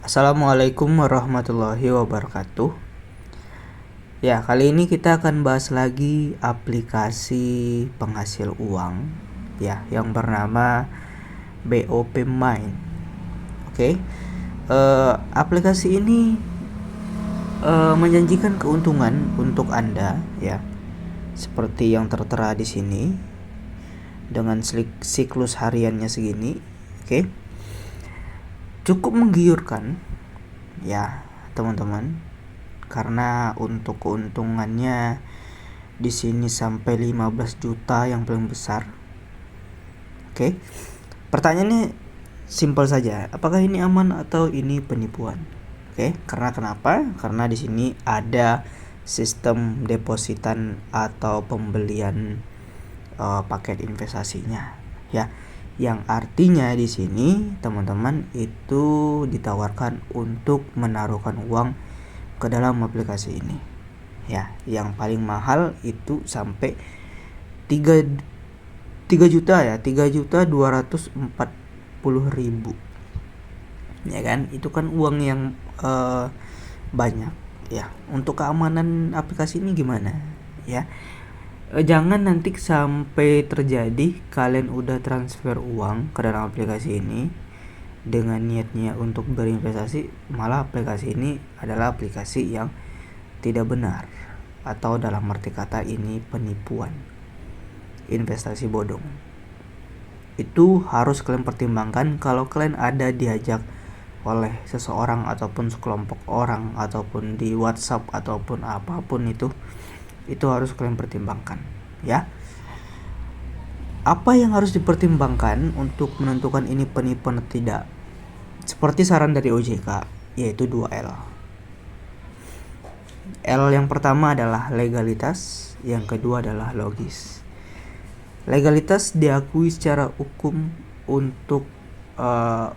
Assalamualaikum warahmatullahi wabarakatuh. Ya, kali ini kita akan bahas lagi aplikasi penghasil uang ya yang bernama BOP Mind. Oke. Aplikasi ini menjanjikan keuntungan untuk Anda ya. Seperti yang tertera di sini dengan siklus hariannya segini. Oke. Cukup menggiurkan ya, teman-teman. Karena untuk keuntungannya di sini sampai 15 juta yang paling besar. Oke. Pertanyaannya simpel saja. Apakah ini aman atau ini penipuan? Oke, karena kenapa? Karena di sini ada sistem depositan atau pembelian paket investasinya ya. Yang artinya di sini teman-teman itu ditawarkan untuk menaruhkan uang ke dalam aplikasi ini ya. Yang paling mahal itu sampai 3 juta ya, 3.240.000 ya kan. Itu kan uang yang banyak ya. Untuk keamanan aplikasi ini gimana ya? Jangan nanti sampai terjadi kalian udah transfer uang ke dalam aplikasi ini dengan niatnya untuk berinvestasi, malah aplikasi ini adalah aplikasi yang tidak benar, atau dalam arti kata ini penipuan, investasi bodong. Itu harus kalian pertimbangkan kalau kalian ada diajak oleh seseorang ataupun sekelompok orang ataupun di WhatsApp ataupun apapun itu harus kalian pertimbangkan ya. Apa yang harus dipertimbangkan untuk menentukan ini penipuan atau tidak? Seperti saran dari OJK, yaitu 2L. L yang pertama adalah legalitas, yang kedua adalah logis. Legalitas diakui secara hukum untuk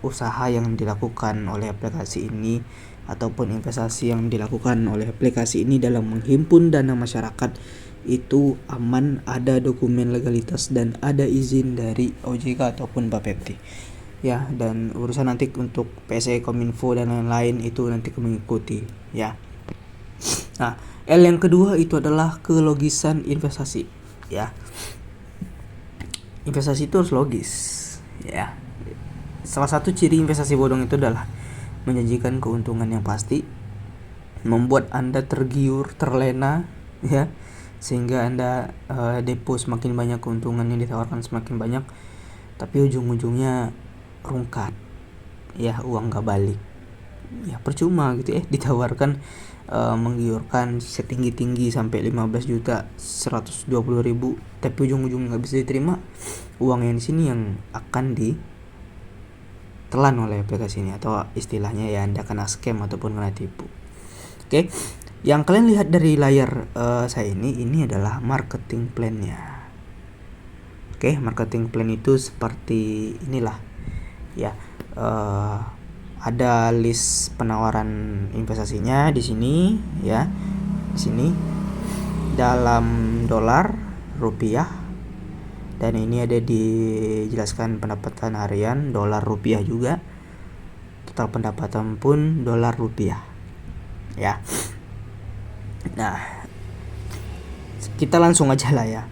usaha yang dilakukan oleh aplikasi ini ataupun investasi yang dilakukan oleh aplikasi ini dalam menghimpun dana masyarakat itu aman, ada dokumen legalitas dan ada izin dari OJK ataupun Bapepti ya. Dan urusan nanti untuk PSE Kominfo dan lain-lain itu nanti mengikuti ya. Nah, L yang kedua itu adalah kelogisan investasi ya. Investasi itu harus logis ya. Salah satu ciri investasi bodong itu adalah menjanjikan keuntungan yang pasti, membuat Anda tergiur, terlena ya, sehingga Anda depo semakin banyak, keuntungan yang ditawarkan semakin banyak, tapi ujung-ujungnya rungkat ya, uang gak balik ya, percuma gitu ya. Ditawarkan menggiurkan setinggi-tinggi sampai 15 juta 120.000, tapi ujung-ujungnya gak bisa diterima. Uang yang di sini yang akan ditelan oleh aplikasi ini, atau istilahnya ya Anda kena scam ataupun kena tipu. Oke, yang kalian lihat dari layar saya ini adalah marketing plan-nya. Oke, marketing plan itu seperti inilah ya. Ada list penawaran investasinya di sini ya. Di sini dalam dolar, rupiah, dan ini ada dijelaskan pendapatan harian dolar rupiah juga. Total pendapatan pun dolar rupiah ya. Nah, kita langsung aja lah ya.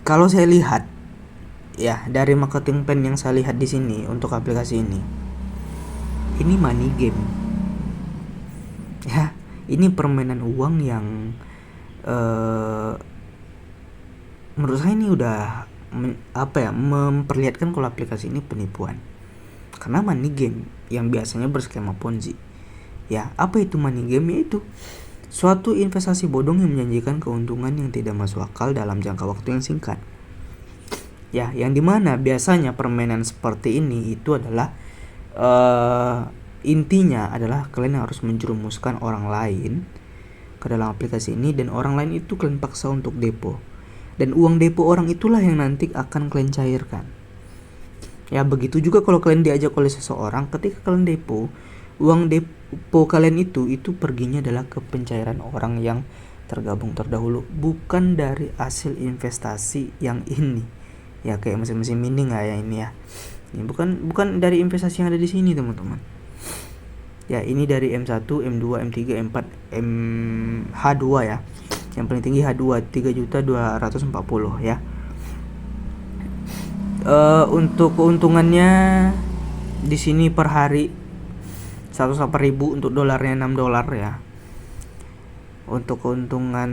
Kalau saya lihat ya dari marketing plan yang saya lihat di sini untuk aplikasi ini money game ya. Ini permainan uang yang menurut saya ini udah memperlihatkan kalau aplikasi ini penipuan. Karena money game yang biasanya berskema Ponzi ya. Apa itu money game? Yaitu suatu investasi bodong yang menjanjikan keuntungan yang tidak masuk akal dalam jangka waktu yang singkat ya. Yang dimana biasanya permainan seperti ini itu adalah intinya adalah kalian harus menjerumuskan orang lain ke dalam aplikasi ini, dan orang lain itu kalian paksa untuk depo, dan uang depo orang itulah yang nanti akan kalian cairkan ya. Begitu juga kalau kalian diajak oleh seseorang, ketika kalian depo, uang depo kalian itu perginya adalah ke pencairan orang yang tergabung terdahulu, bukan dari hasil investasi yang ini ya, kayak mesin-mesin mining lah ya ini ya. nih, bukan dari investasi yang ada di sini teman-teman. Ya, ini dari M1, M2, M3, M4, H2 ya. Yang paling tinggi H2 3.240 ya. Untuk keuntungannya di sini per hari 108.000, untuk dolarnya $6 ya. Untuk keuntungan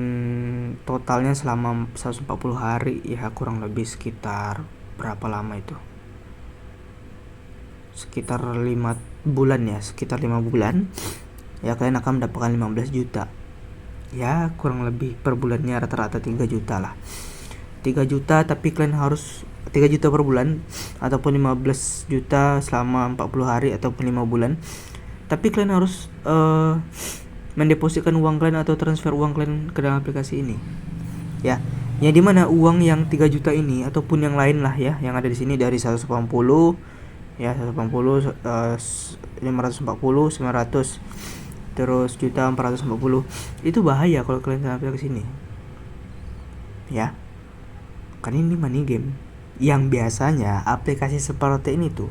totalnya selama 140 hari ya kurang lebih sekitar berapa lama itu? Sekitar 5 bulan ya, sekitar 5 bulan ya, kalian akan mendapatkan 15 juta ya, kurang lebih per bulannya rata-rata 3 juta lah, 3 juta. Tapi kalian harus 3 juta per bulan ataupun 15 juta selama 40 hari ataupun 5 bulan. Tapi kalian harus mendepositkan uang kalian atau transfer uang kalian ke dalam aplikasi ini ya. Ya, dimana uang yang 3 juta ini ataupun yang lain lah ya, yang ada di sini dari 180 ya, 180, 540, 900, terus juta 440. Itu bahaya kalau kalian sampai ke sini ya, kan ini money game yang biasanya aplikasi seperti ini tuh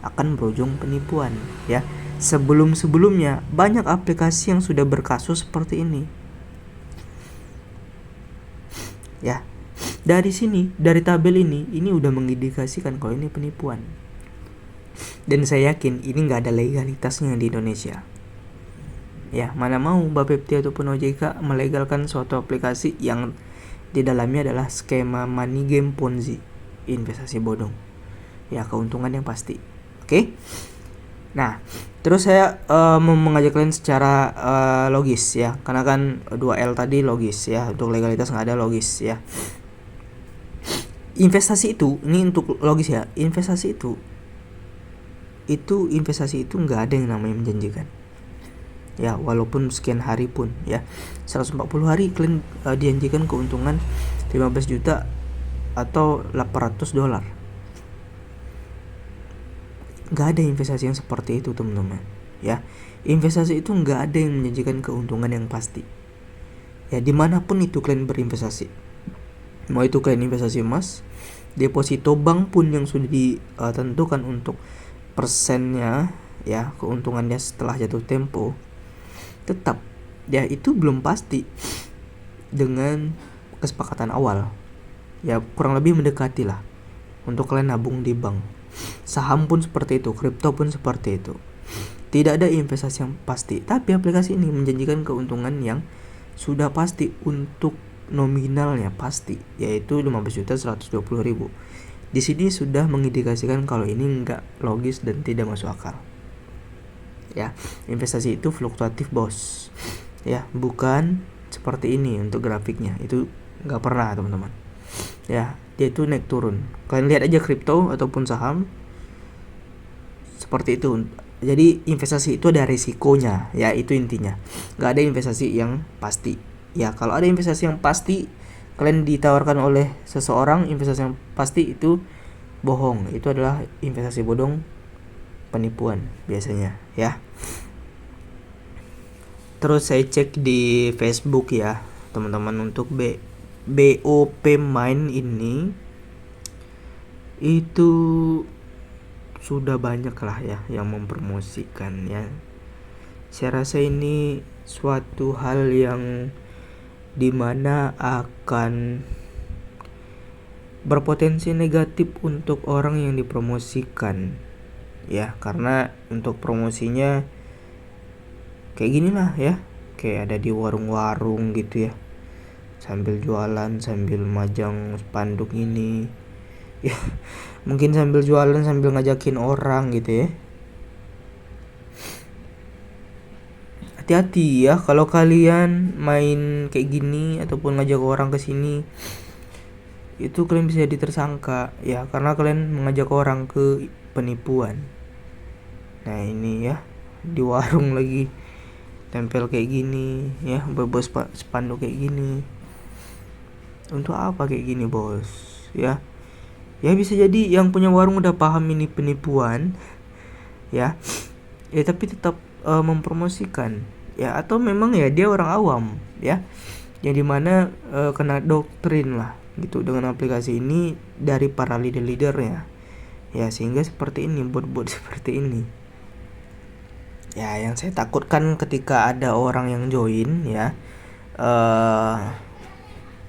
akan berujung penipuan ya. Sebelumnya banyak aplikasi yang sudah berkasus seperti ini ya. Dari sini, dari tabel ini udah mengindikasikan kalau ini penipuan. Dan saya yakin ini nggak ada legalitasnya di Indonesia. Ya, mana mau Bapepti ataupun OJK melegalkan suatu aplikasi yang di dalamnya adalah skema money game Ponzi, investasi bodong. Ya, keuntungan yang pasti. Oke? Nah, terus saya mau mengajak kalian secara logis ya, karena kan 2L tadi logis ya, untuk legalitas nggak ada logis ya. Investasi itu, ini untuk logis ya, investasi itu nggak ada yang namanya menjanjikan ya, walaupun sekian hari pun ya, 140 hari kalian dijanjikan keuntungan 15 juta atau $800. Nggak ada investasi yang seperti itu teman-teman ya. Investasi itu nggak ada yang menjanjikan keuntungan yang pasti ya, dimanapun itu kalian berinvestasi, mau itu kalian investasi emas, deposito bank pun yang sudah ditentukan untuk persennya ya, keuntungannya setelah jatuh tempo, tetap ya itu belum pasti dengan kesepakatan awal ya, kurang lebih mendekati lah untuk kalian nabung di bank. Saham pun seperti itu, kripto pun seperti itu, tidak ada investasi yang pasti. Tapi aplikasi ini menjanjikan keuntungan yang sudah pasti untuk nominalnya pasti, yaitu 15.120.000. Di sini sudah mengindikasikan kalau ini enggak logis dan tidak masuk akal. Ya, investasi itu fluktuatif, bos. Ya, bukan seperti ini untuk grafiknya. Itu enggak pernah, teman-teman. Ya, dia itu naik turun. Kalian lihat aja kripto ataupun saham seperti itu. Jadi investasi itu ada risikonya, ya itu intinya. Enggak ada investasi yang pasti. Ya, kalau ada investasi yang pasti, kalian ditawarkan oleh seseorang investasi yang pasti, itu bohong. Itu adalah investasi bodong, penipuan biasanya ya. Terus saya cek di Facebook ya teman-teman, untuk BOP Mine ini itu sudah banyak lah ya yang mempromosikan ya. Saya rasa ini suatu hal yang dimana akan berpotensi negatif untuk orang yang dipromosikan ya, karena untuk promosinya kayak gini lah ya, kayak ada di warung-warung gitu ya, sambil jualan sambil majang spanduk ini ya, mungkin sambil jualan sambil ngajakin orang gitu ya. Hati-hati ya kalau kalian main kayak gini ataupun ngajak orang ke sini, itu kalian bisa jadi tersangka ya, karena kalian mengajak orang ke penipuan. Nah ini ya, di warung lagi tempel kayak gini ya, bebas spanduk kayak gini. Untuk apa kayak gini, bos? Ya bisa jadi yang punya warung udah paham ini penipuan ya tapi tetap mempromosikan ya, atau memang ya dia orang awam ya, yang dimana kena doktrin lah gitu dengan aplikasi ini dari para leader-leadernya ya, sehingga seperti ini, bot-bot seperti ini. Ya, yang saya takutkan ketika ada orang yang join ya,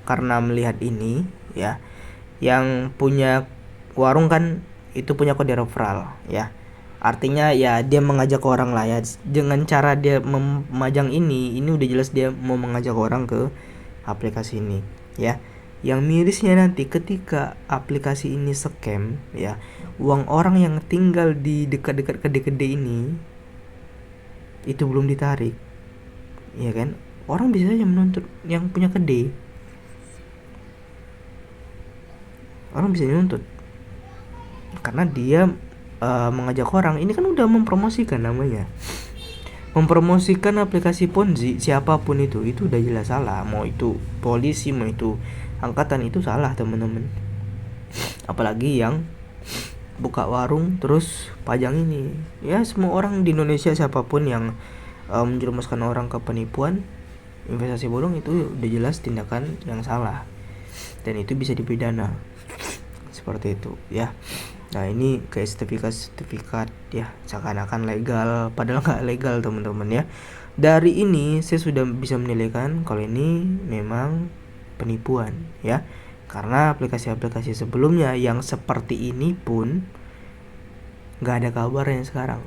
karena melihat ini ya, yang punya warung kan itu punya kode referral ya, artinya ya dia mengajak orang lah ya, dengan cara dia memajang ini udah jelas dia mau mengajak orang ke aplikasi ini ya. Yang mirisnya nanti ketika aplikasi ini scam ya, uang orang yang tinggal di dekat-dekat kede-kede ini itu belum ditarik ya kan, orang bisa aja menuntut yang punya kede, orang bisa menuntut karena dia mengajak orang. Ini kan udah mempromosikan, namanya mempromosikan aplikasi Ponzi. Siapapun itu udah jelas salah, mau itu polisi mau itu angkatan, itu salah teman-teman. Apalagi yang buka warung terus pajang ini ya, semua orang di Indonesia siapapun yang menjerumuskan orang ke penipuan investasi bodong itu udah jelas tindakan yang salah dan itu bisa dipidana seperti itu ya. Nah, ini kayak sertifikat ya, seakan-akan legal padahal nggak legal teman-teman ya. Dari ini saya sudah bisa menilaikan kalau ini memang penipuan ya, karena aplikasi-aplikasi sebelumnya yang seperti ini pun nggak ada kabarnya sekarang,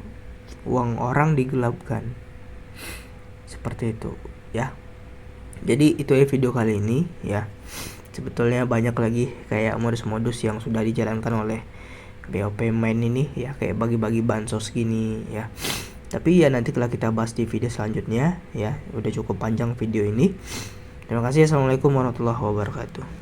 uang orang digelapkan seperti itu ya. Jadi itu ya video kali ini ya. Sebetulnya banyak lagi kayak modus-modus yang sudah dijalankan oleh BOP main ini ya, kayak bagi-bagi bansos gini ya. Tapi ya nanti telah kita bahas di video selanjutnya ya. Udah cukup panjang video ini. Terima kasih. Assalamualaikum warahmatullahi wabarakatuh.